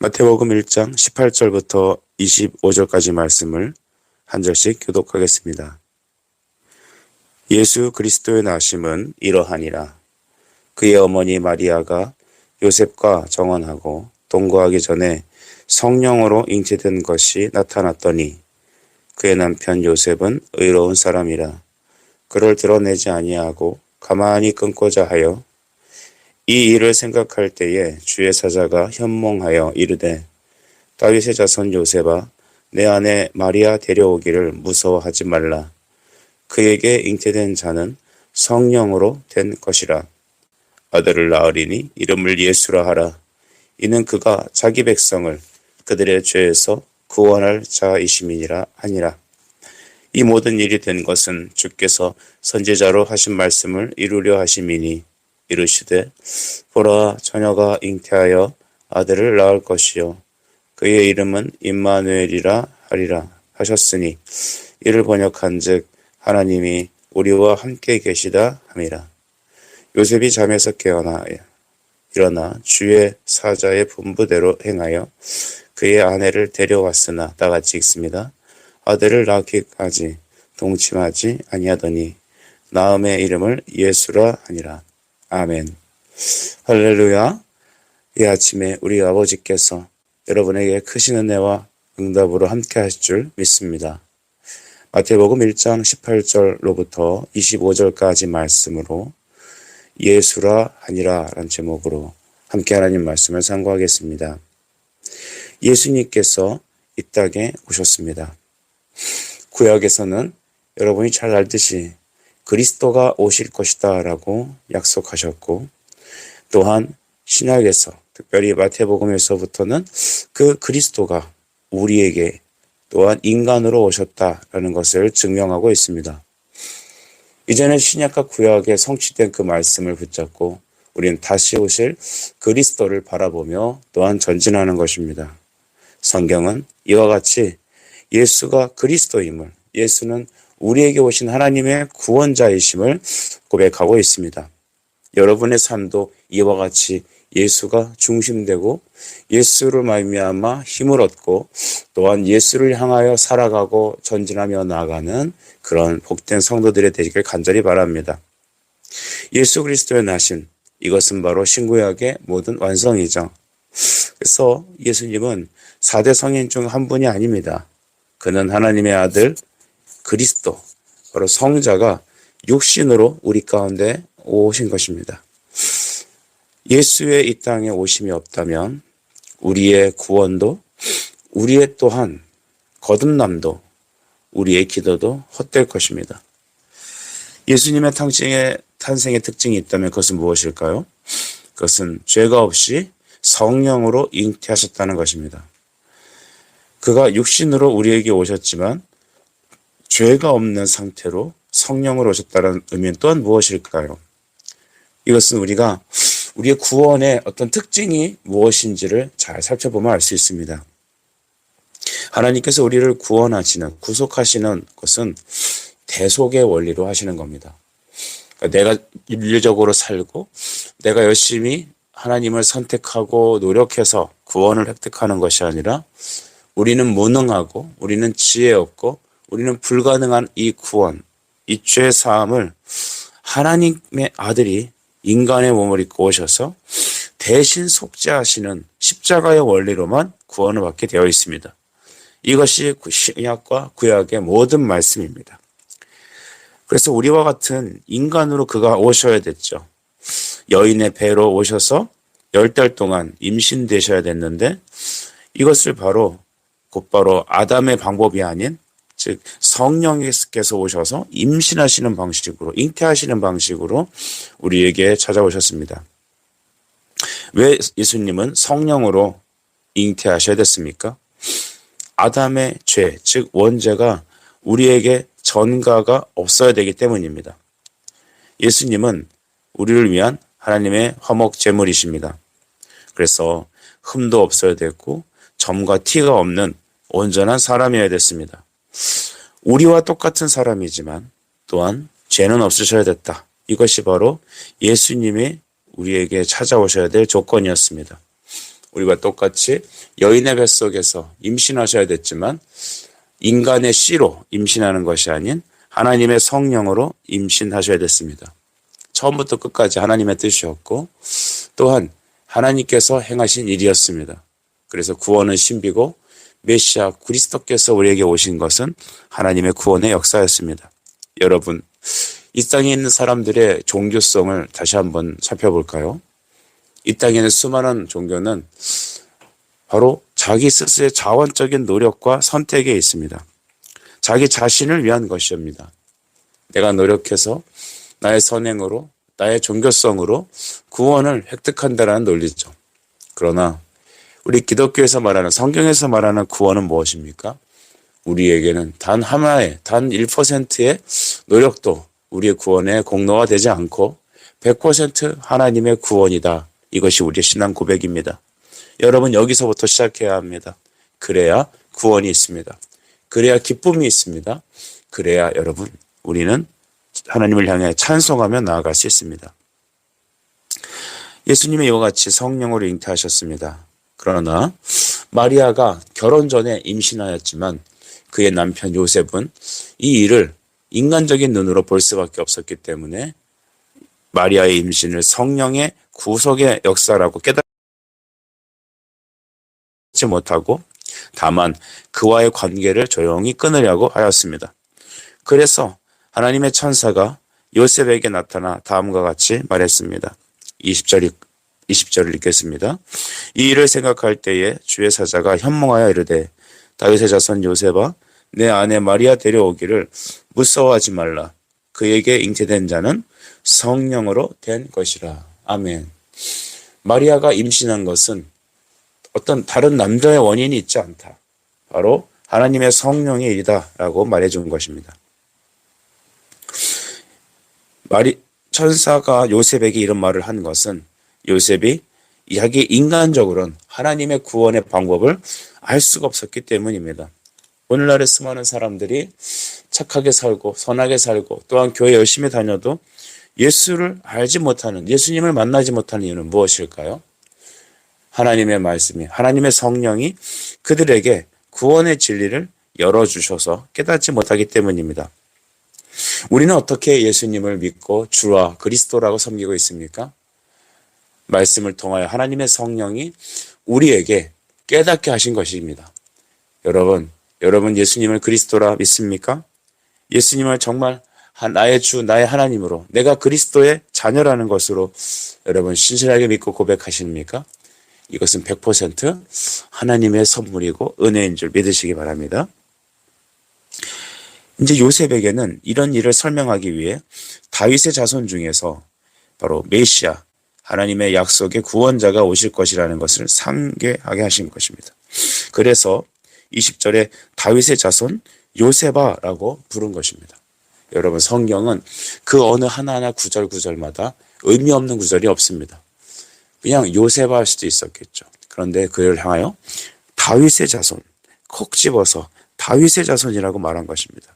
마태복음 1장 18절부터 25절까지 말씀을 한 절씩 교독하겠습니다. 예수 그리스도의 나심은 이러하니라. 그의 어머니 마리아가 요셉과 정언하고 동거하기 전에 성령으로 잉태된 것이 나타났더니 그의 남편 요셉은 의로운 사람이라 그를 드러내지 아니하고 가만히 끊고자 하여 이 일을 생각할 때에 주의 사자가 현몽하여 이르되 다윗의 자손 요셉아 내 아내 마리아 데려오기를 무서워하지 말라. 그에게 잉태된 자는 성령으로 된 것이라. 아들을 낳으리니 이름을 예수라 하라. 이는 그가 자기 백성을 그들의 죄에서 구원할 자이심이니라 하니라. 이 모든 일이 된 것은 주께서 선지자로 하신 말씀을 이루려 하심이니 이르시되 보라 처녀가 잉태하여 아들을 낳을 것이요 그의 이름은 임마누엘이라 하리라 하셨으니 이를 번역한즉 하나님이 우리와 함께 계시다 함이라. 요셉이 잠에서 깨어나 일어나 주의 사자의 분부대로 행하여 그의 아내를 데려왔으나 다같이 읽습니다. 아들을 낳기까지 동침하지 아니하더니 나음의 이름을 예수라 하니라. 아멘. 할렐루야. 이 아침에 우리 아버지께서 여러분에게 크신 은혜와 응답으로 함께 하실 줄 믿습니다. 마태복음 1장 18절로부터 25절까지 말씀으로 예수라 하니라 라는 제목으로 함께 하나님 말씀을 상고하겠습니다. 예수님께서 이 땅에 오셨습니다. 구약에서는 여러분이 잘 알듯이 그리스도가 오실 것이다 라고 약속하셨고 또한 신약에서 특별히 마태복음에서부터는 그 그리스도가 우리에게 또한 인간으로 오셨다라는 것을 증명하고 있습니다. 이제는 신약과 구약에 성취된 그 말씀을 붙잡고 우리는 다시 오실 그리스도를 바라보며 또한 전진하는 것입니다. 성경은 이와 같이 예수가 그리스도임을, 예수는 우리에게 오신 하나님의 구원자이심을 고백하고 있습니다. 여러분의 삶도 이와 같이 예수가 중심되고 예수를 말미암아 힘을 얻고 또한 예수를 향하여 살아가고 전진하며 나아가는 그런 복된 성도들이 되기를 간절히 바랍니다. 예수 그리스도의 나심, 이것은 바로 신구약의 모든 완성이죠. 그래서 예수님은 4대 성인 중 한 분이 아닙니다. 그는 하나님의 아들 그리스도, 바로 성자가 육신으로 우리 가운데 오신 것입니다. 예수의 이 땅에 오심이 없다면 우리의 구원도, 우리의 또한 거듭남도, 우리의 기도도 헛될 것입니다. 예수님의 탄생의 특징이 있다면 그것은 무엇일까요? 그것은 죄가 없이 성령으로 잉태하셨다는 것입니다. 그가 육신으로 우리에게 오셨지만 죄가 없는 상태로 성령으로 오셨다는 의미는 또한 무엇일까요? 이것은 우리가 우리의 구원의 어떤 특징이 무엇인지를 잘 살펴보면 알 수 있습니다. 하나님께서 우리를 구원하시는, 구속하시는 것은 대속의 원리로 하시는 겁니다. 내가 윤리적으로 살고 내가 열심히 하나님을 선택하고 노력해서 구원을 획득하는 것이 아니라 우리는 무능하고 우리는 지혜 없고 우리는 불가능한 이 구원, 이 죄 사함을 하나님의 아들이 인간의 몸을 입고 오셔서 대신 속죄하시는 십자가의 원리로만 구원을 받게 되어 있습니다. 이것이 신약과 구약의 모든 말씀입니다. 그래서 우리와 같은 인간으로 그가 오셔야 됐죠. 여인의 배로 오셔서 10달 동안 임신되셔야 됐는데 이것을 곧바로 아담의 방법이 아닌 즉 성령께서 오셔서 임신하시는 방식으로, 잉태하시는 방식으로 우리에게 찾아오셨습니다. 왜 예수님은 성령으로 잉태하셔야 됐습니까? 아담의 죄, 즉 원죄가 우리에게 전가가 없어야 되기 때문입니다. 예수님은 우리를 위한 하나님의 화목 제물이십니다. 그래서 흠도 없어야 됐고 점과 티가 없는 온전한 사람이어야 됐습니다. 우리와 똑같은 사람이지만 또한 죄는 없으셔야 됐다. 이것이 바로 예수님이 우리에게 찾아오셔야 될 조건이었습니다. 우리와 똑같이 여인의 뱃속에서 임신하셔야 됐지만 인간의 씨로 임신하는 것이 아닌 하나님의 성령으로 임신하셔야 됐습니다. 처음부터 끝까지 하나님의 뜻이었고 또한 하나님께서 행하신 일이었습니다. 그래서 구원은 신비고 메시아 그리스도께서 우리에게 오신 것은 하나님의 구원의 역사였습니다. 여러분, 이 땅에 있는 사람들의 종교성을 다시 한번 살펴볼까요? 이 땅에 있는 수많은 종교는 바로 자기 스스로의 자원적인 노력과 선택에 있습니다. 자기 자신을 위한 것입니다. 내가 노력해서 나의 선행으로, 나의 종교성으로 구원을 획득한다는 논리죠. 그러나 우리 기독교에서 말하는, 성경에서 말하는 구원은 무엇입니까? 우리에게는 단 하나의, 단 1%의 노력도 우리의 구원의 공로가 되지 않고 100% 하나님의 구원이다. 이것이 우리의 신앙 고백입니다. 여러분, 여기서부터 시작해야 합니다. 그래야 구원이 있습니다. 그래야 기쁨이 있습니다. 그래야 여러분, 우리는 하나님을 향해 찬송하며 나아갈 수 있습니다. 예수님이 이와 같이 성령으로 잉태하셨습니다. 그러나 마리아가 결혼 전에 임신하였지만 그의 남편 요셉은 이 일을 인간적인 눈으로 볼 수밖에 없었기 때문에 마리아의 임신을 성령의 구속의 역사라고 깨닫지 못하고 다만 그와의 관계를 조용히 끊으려고 하였습니다. 그래서 하나님의 천사가 요셉에게 나타나 다음과 같이 말했습니다. 20절을 읽겠습니다. 이 일을 생각할 때에 주의 사자가 현몽하여 이르되 다윗의 자손 요셉아 내 아내 마리아 데려오기를 무서워하지 말라. 그에게 잉태된 자는 성령으로 된 것이라. 아멘. 마리아가 임신한 것은 어떤 다른 남자의 원인이 있지 않다. 바로 하나님의 성령의 일이다 라고 말해준 것입니다. 천사가 요셉에게 이런 말을 한 것은 요셉이 자기 인간적으로는 하나님의 구원의 방법을 알 수가 없었기 때문입니다. 오늘날의 수많은 사람들이 착하게 살고 선하게 살고 또한 교회 열심히 다녀도 예수를 알지 못하는, 예수님을 만나지 못하는 이유는 무엇일까요? 하나님의 말씀이, 하나님의 성령이 그들에게 구원의 진리를 열어주셔서 깨닫지 못하기 때문입니다. 우리는 어떻게 예수님을 믿고 주와 그리스도라고 섬기고 있습니까? 말씀을 통하여 하나님의 성령이 우리에게 깨닫게 하신 것입니다. 여러분 예수님을 그리스도라 믿습니까? 예수님을 정말 나의 주, 나의 하나님으로, 내가 그리스도의 자녀라는 것으로 여러분 신실하게 믿고 고백하십니까? 이것은 100% 하나님의 선물이고 은혜인 줄 믿으시기 바랍니다. 이제 요셉에게는 이런 일을 설명하기 위해 다윗의 자손 중에서 바로 메시아, 하나님의 약속의 구원자가 오실 것이라는 것을 상기하게 하신 것입니다. 그래서 20절에 다윗의 자손 요셉아라고 부른 것입니다. 여러분, 성경은 그 어느 하나하나 구절마다 의미 없는 구절이 없습니다. 그냥 요셉아 할 수도 있었겠죠. 그런데 그를 향하여 다윗의 자손, 콕 집어서 다윗의 자손이라고 말한 것입니다.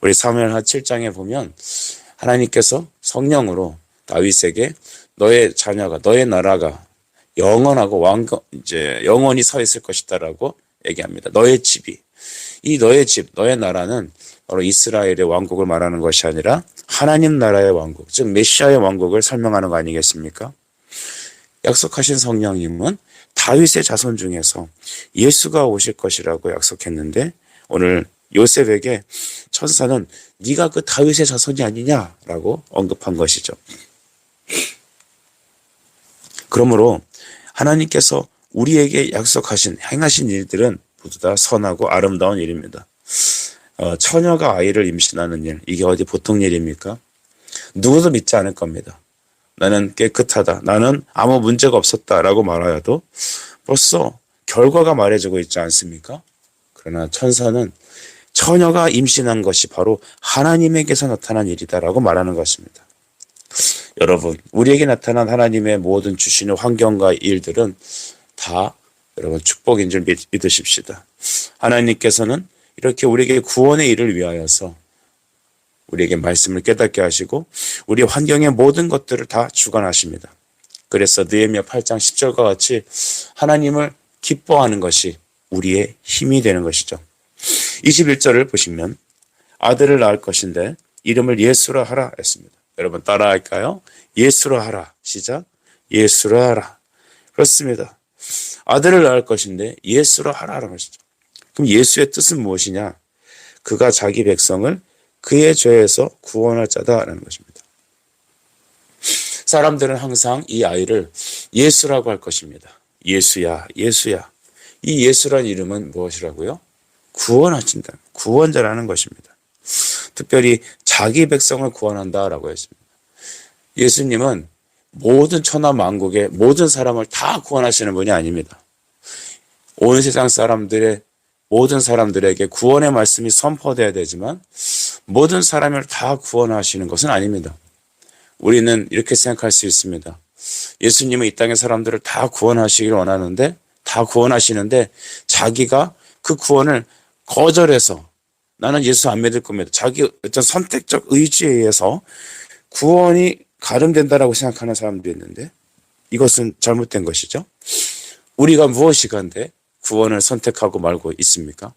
우리 사무엘하 7장에 보면 하나님께서 성령으로 다윗에게 너의 자녀가, 너의 나라가 영원하고 영원히 서 있을 것이다라고 얘기합니다. 너의 집이, 이 너의 집, 너의 나라는 바로 이스라엘의 왕국을 말하는 것이 아니라 하나님 나라의 왕국, 즉 메시아의 왕국을 설명하는 거 아니겠습니까? 약속하신 성령님은 다윗의 자손 중에서 예수가 오실 것이라고 약속했는데 오늘 요셉에게 천사는 네가 그 다윗의 자손이 아니냐라고 언급한 것이죠. 그러므로 하나님께서 우리에게 약속하신, 행하신 일들은 모두 다 선하고 아름다운 일입니다. 처녀가 아이를 임신하는 일, 이게 어디 보통 일입니까? 누구도 믿지 않을 겁니다. 나는 깨끗하다, 나는 아무 문제가 없었다라고 말하여도 벌써 결과가 말해주고 있지 않습니까? 그러나 천사는 처녀가 임신한 것이 바로 하나님에게서 나타난 일이다라고 말하는 것입니다. 여러분, 우리에게 나타난 하나님의 모든 주시는 환경과 일들은 다 여러분 축복인 줄 믿으십시다. 하나님께서는 이렇게 우리에게 구원의 일을 위하여서 우리에게 말씀을 깨닫게 하시고 우리 환경의 모든 것들을 다 주관하십니다. 그래서 느헤미야 8장 10절과 같이 하나님을 기뻐하는 것이 우리의 힘이 되는 것이죠. 21절을 보시면 아들을 낳을 것인데 이름을 예수라 하라 했습니다. 여러분 따라할까요? 예수라 하라. 시작. 예수라 하라. 그렇습니다. 아들을 낳을 것인데 예수라 하라는 것이죠. 그럼 예수의 뜻은 무엇이냐? 그가 자기 백성을 그의 죄에서 구원할 자다라는 것입니다. 사람들은 항상 이 아이를 예수라고 할 것입니다. 예수야, 예수야. 이 예수란 이름은 무엇이라고요? 구원하신다. 구원자라는 것입니다. 특별히 자기 백성을 구원한다라고 했습니다. 예수님은 모든 천하 만국의 모든 사람을 다 구원하시는 분이 아닙니다. 온 세상 사람들의 모든 사람들에게 구원의 말씀이 선포되어야 되지만 모든 사람을 다 구원하시는 것은 아닙니다. 우리는 이렇게 생각할 수 있습니다. 예수님은 이 땅의 사람들을 다 구원하시길 원하는데 다 구원하시는데 자기가 그 구원을 거절해서 나는 예수 안 믿을 겁니다. 자기 어떤 선택적 의지에 의해서 구원이 가름된다라고 생각하는 사람도 있는데 이것은 잘못된 것이죠. 우리가 무엇이간데 구원을 선택하고 말고 있습니까?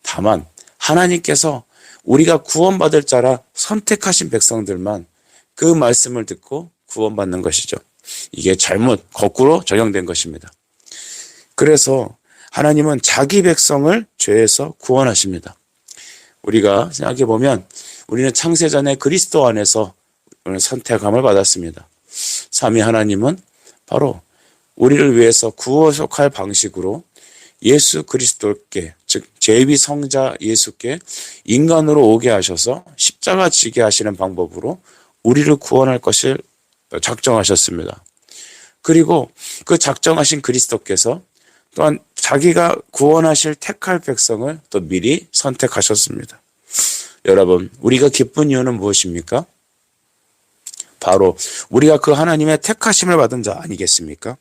다만 하나님께서 우리가 구원받을 자라 선택하신 백성들만 그 말씀을 듣고 구원받는 것이죠. 이게 잘못 거꾸로 적용된 것입니다. 그래서 하나님은 자기 백성을 죄에서 구원하십니다. 우리가 생각해 보면 우리는 창세전에 그리스도 안에서 선택함을 받았습니다. 삼위 하나님은 바로 우리를 위해서 구속할 방식으로 예수 그리스도께, 즉 제위 성자 예수께 인간으로 오게 하셔서 십자가 지게 하시는 방법으로 우리를 구원할 것을 작정하셨습니다. 그리고 그 작정하신 그리스도께서 또한 자기가 구원하실 택할 백성을 또 미리 선택하셨습니다. 여러분, 우리가 기쁜 이유는 무엇입니까? 바로 우리가 그 하나님의 택하심을 받은 자 아니겠습니까?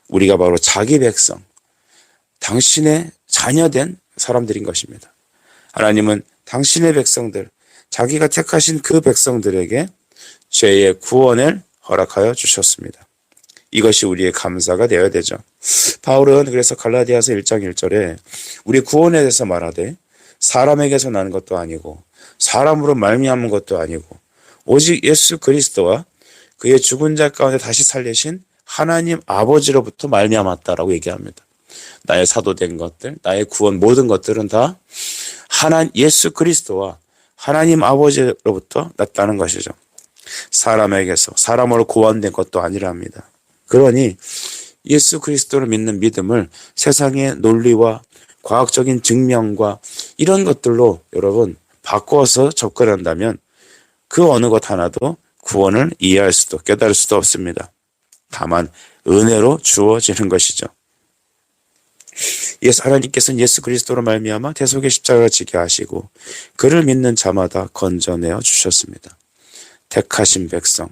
우리가 바로 자기 백성, 당신의 자녀된 사람들인 것입니다. 하나님은 당신의 백성들, 자기가 택하신 그 백성들에게 죄의 구원을 허락하여 주셨습니다. 이것이 우리의 감사가 되어야 되죠. 바울은 그래서 갈라디아서 1장 1절에 우리 구원에 대해서 말하되 사람에게서 나는 것도 아니고 사람으로 말미암은 것도 아니고 오직 예수 그리스도와 그의 죽은 자 가운데 다시 살리신 하나님 아버지로부터 말미암았다라고 얘기합니다. 나의 사도된 것들, 나의 구원 모든 것들은 다 예수 그리스도와 하나님 아버지로부터 났다는 것이죠. 사람에게서 사람으로 구원된 것도 아니랍니다. 그러니 예수 그리스도를 믿는 믿음을 세상의 논리와 과학적인 증명과 이런 것들로 여러분 바꿔서 접근한다면 그 어느 것 하나도 구원을 이해할 수도 깨달을 수도 없습니다. 다만 은혜로 주어지는 것이죠. 하나님께서는 예수 그리스도로 말미암아 대속의 십자가를 지게 하시고 그를 믿는 자마다 건져내어 주셨습니다. 택하신 백성,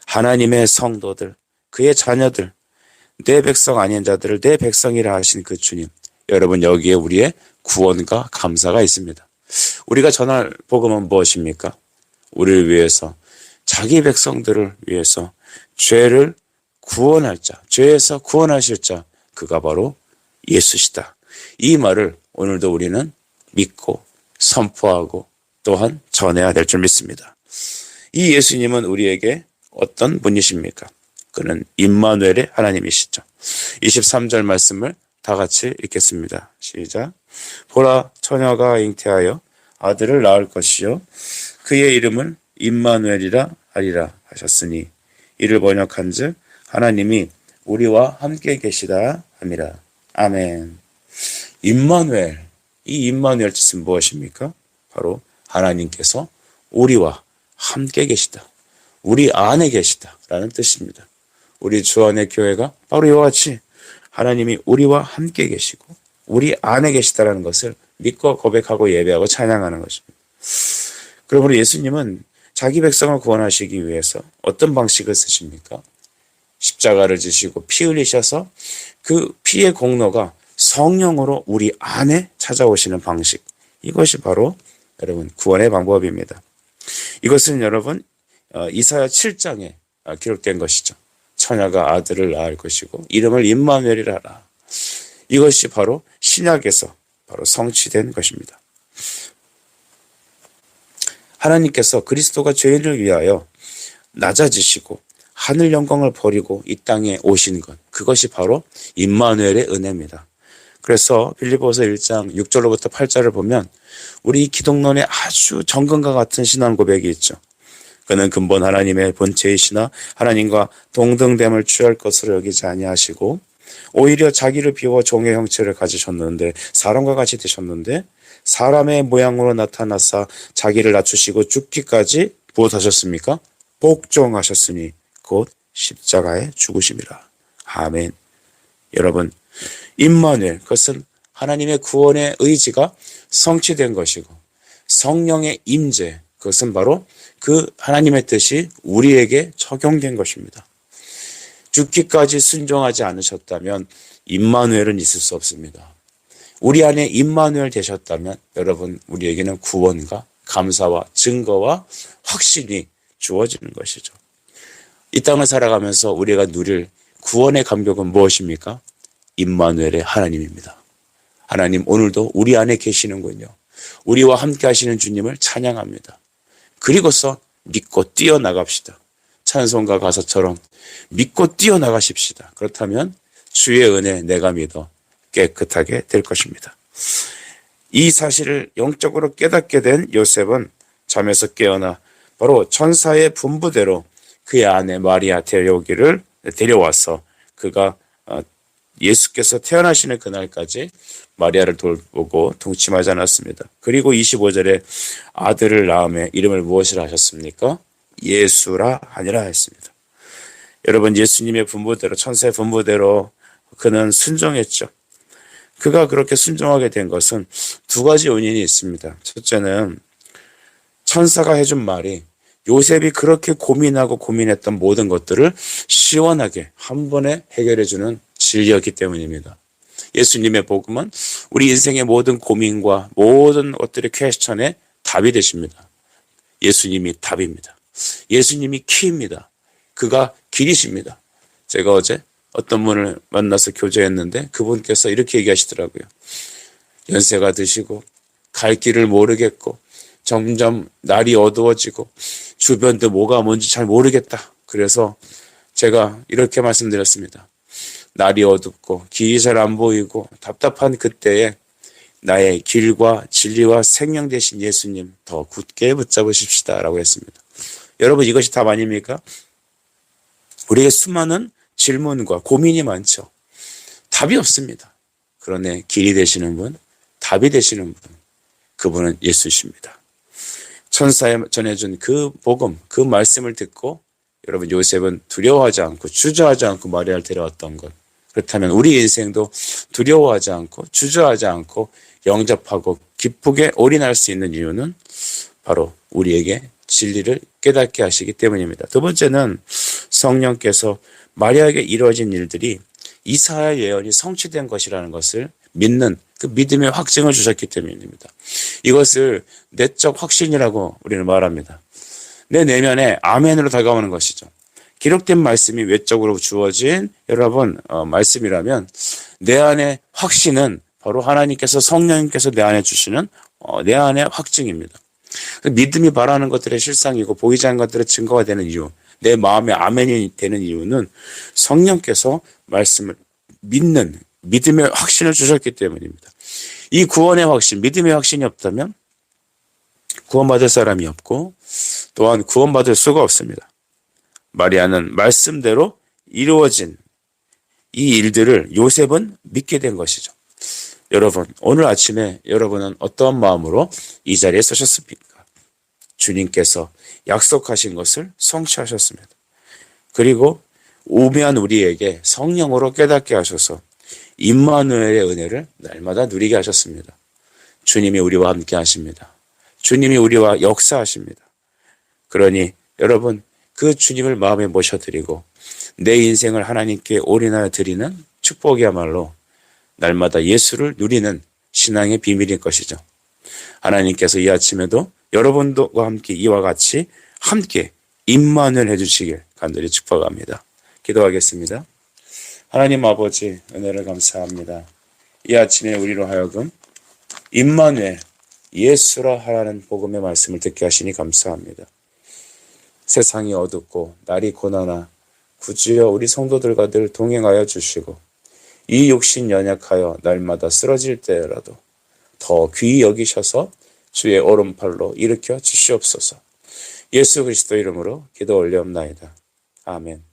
하나님의 성도들, 그의 자녀들, 내 백성 아닌 자들을 내 백성이라 하신 그 주님, 여러분 여기에 우리의 구원과 감사가 있습니다. 우리가 전할 복음은 무엇입니까? 우리를 위해서, 자기 백성들을 위해서 죄를 구원할 자, 죄에서 구원하실 자, 그가 바로 예수시다. 이 말을 오늘도 우리는 믿고 선포하고 또한 전해야 될 줄 믿습니다. 이 예수님은 우리에게 어떤 분이십니까? 그는 임마누엘의 하나님이시죠. 23절 말씀을 다 같이 읽겠습니다. 시작. 보라, 처녀가 잉태하여 아들을 낳을 것이요 그의 이름을 임마누엘이라 하리라 하셨으니 이를 번역한즉 하나님이 우리와 함께 계시다 함이라. 아멘. 임마누엘, 이 임마누엘 뜻은 무엇입니까? 바로 하나님께서 우리와 함께 계시다, 우리 안에 계시다라는 뜻입니다. 우리 주 안의 교회가 바로 이와 같이 하나님이 우리와 함께 계시고 우리 안에 계시다라는 것을 믿고 고백하고 예배하고 찬양하는 것입니다. 그러므로 예수님은 자기 백성을 구원하시기 위해서 어떤 방식을 쓰십니까? 십자가를 지시고 피 흘리셔서 그 피의 공로가 성령으로 우리 안에 찾아오시는 방식, 이것이 바로 여러분 구원의 방법입니다. 이것은 여러분 이사야 7장에 기록된 것이죠. 처녀가 아들을 낳을 것이고 이름을 임마누엘이라 하라. 이것이 바로 신약에서 바로 성취된 것입니다. 하나님께서 그리스도가 죄인을 위하여 낮아지시고 하늘 영광을 버리고 이 땅에 오신 것, 그것이 바로 임마누엘의 은혜입니다. 그래서 빌립보서 1장 6절로부터 8절을 보면 우리 기독론의 아주 정금과 같은 신앙 고백이 있죠. 그는 근본 하나님의 본체이시나 하나님과 동등됨을 취할 것으로 여기지 아니하시고 오히려 자기를 비워 종의 형체를 가지셨는데 사람과 같이 되셨는데 사람의 모양으로 나타나사 자기를 낮추시고 죽기까지 무엇하셨습니까? 복종하셨으니 곧 십자가에 죽으심이라. 아멘. 여러분, 임마누엘, 그것은 하나님의 구원의 의지가 성취된 것이고 성령의 임재, 그것은 바로 그 하나님의 뜻이 우리에게 적용된 것입니다. 죽기까지 순종하지 않으셨다면 임마누엘은 있을 수 없습니다. 우리 안에 임마누엘 되셨다면 여러분, 우리에게는 구원과 감사와 증거와 확신이 주어지는 것이죠. 이 땅을 살아가면서 우리가 누릴 구원의 감격은 무엇입니까? 임마누엘의 하나님입니다. 하나님 오늘도 우리 안에 계시는군요. 우리와 함께 하시는 주님을 찬양합니다. 그리고서 믿고 뛰어나갑시다. 찬송가 가사처럼 믿고 뛰어나가십시다. 그렇다면 주의 은혜 내가 믿어 깨끗하게 될 것입니다. 이 사실을 영적으로 깨닫게 된 요셉은 잠에서 깨어나 바로 천사의 분부대로 그의 아내 마리아 데려와서 그가 예수께서 태어나시는 그날까지 마리아를 돌보고 동침하지 않았습니다. 그리고 25절에 아들을 낳음에 이름을 무엇이라 하셨습니까? 예수라 하니라 했습니다. 여러분, 예수님의 분부대로, 천사의 분부대로 그는 순종했죠. 그가 그렇게 순종하게 된 것은 두 가지 원인이 있습니다. 첫째는 천사가 해준 말이 요셉이 그렇게 고민하고 고민했던 모든 것들을 시원하게 한 번에 해결해주는 진리였기 때문입니다. 예수님의 복음은 우리 인생의 모든 고민과 모든 것들의 퀘스천에 답이 되십니다. 예수님이 답입니다. 예수님이 키입니다. 그가 길이십니다. 제가 어제 어떤 분을 만나서 교제했는데 그분께서 이렇게 얘기하시더라고요. 연세가 드시고 갈 길을 모르겠고 점점 날이 어두워지고 주변도 뭐가 뭔지 잘 모르겠다. 그래서 제가 이렇게 말씀드렸습니다. 날이 어둡고 길이 잘 안 보이고 답답한 그때에 나의 길과 진리와 생명 되신 예수님 더 굳게 붙잡으십시다 라고 했습니다. 여러분, 이것이 답 아닙니까? 우리에게 수많은 질문과 고민이 많죠. 답이 없습니다. 그러나 길이 되시는 분, 답이 되시는 분, 그분은 예수십니다. 천사에 전해준 그 복음, 그 말씀을 듣고 여러분, 요셉은 두려워하지 않고 주저하지 않고 마리아를 데려왔던 것. 그렇다면 우리 인생도 두려워하지 않고 주저하지 않고 영접하고 기쁘게 올인할 수 있는 이유는 바로 우리에게 진리를 깨닫게 하시기 때문입니다. 두 번째는 성령께서 마리아에게 이루어진 일들이 이사야 예언이 성취된 것이라는 것을 믿는 그 믿음의 확증을 주셨기 때문입니다. 이것을 내적 확신이라고 우리는 말합니다. 내 내면에 아멘으로 다가오는 것이죠. 기록된 말씀이 외적으로 주어진 여러분 말씀이라면 내 안에 확신은 바로 하나님께서 성령님께서 내 안에 주시는 내 안의 확증입니다. 믿음이 바라는 것들의 실상이고 보이지 않는 것들의 증거가 되는 이유, 내 마음에 아멘이 되는 이유는 성령께서 말씀을 믿는 믿음의 확신을 주셨기 때문입니다. 이 구원의 확신, 믿음의 확신이 없다면 구원받을 사람이 없고 또한 구원받을 수가 없습니다. 마리아는 말씀대로 이루어진 이 일들을 요셉은 믿게 된 것이죠. 여러분, 오늘 아침에 여러분은 어떠한 마음으로 이 자리에 서셨습니까? 주님께서 약속하신 것을 성취하셨습니다. 그리고 우매한 우리에게 성령으로 깨닫게 하셔서 임마누엘의 은혜를 날마다 누리게 하셨습니다. 주님이 우리와 함께 하십니다. 주님이 우리와 역사하십니다. 그러니 여러분, 그 주님을 마음에 모셔드리고 내 인생을 하나님께 올인하여 드리는 축복이야말로 날마다 예수를 누리는 신앙의 비밀인 것이죠. 하나님께서 이 아침에도 여러분과 함께 이와 같이 함께 임마누엘 해주시길 간절히 축복합니다. 기도하겠습니다. 하나님 아버지, 은혜를 감사합니다. 이 아침에 우리로 하여금 임마누엘, 예수라 하라는 복음의 말씀을 듣게 하시니 감사합니다. 세상이 어둡고 날이 고나나 구주여 우리 성도들과 늘 동행하여 주시고 이 육신 연약하여 날마다 쓰러질 때라도 더 귀히 여기셔서 주의 오른팔로 일으켜 주시옵소서. 예수 그리스도 이름으로 기도 올려옵나이다. 아멘.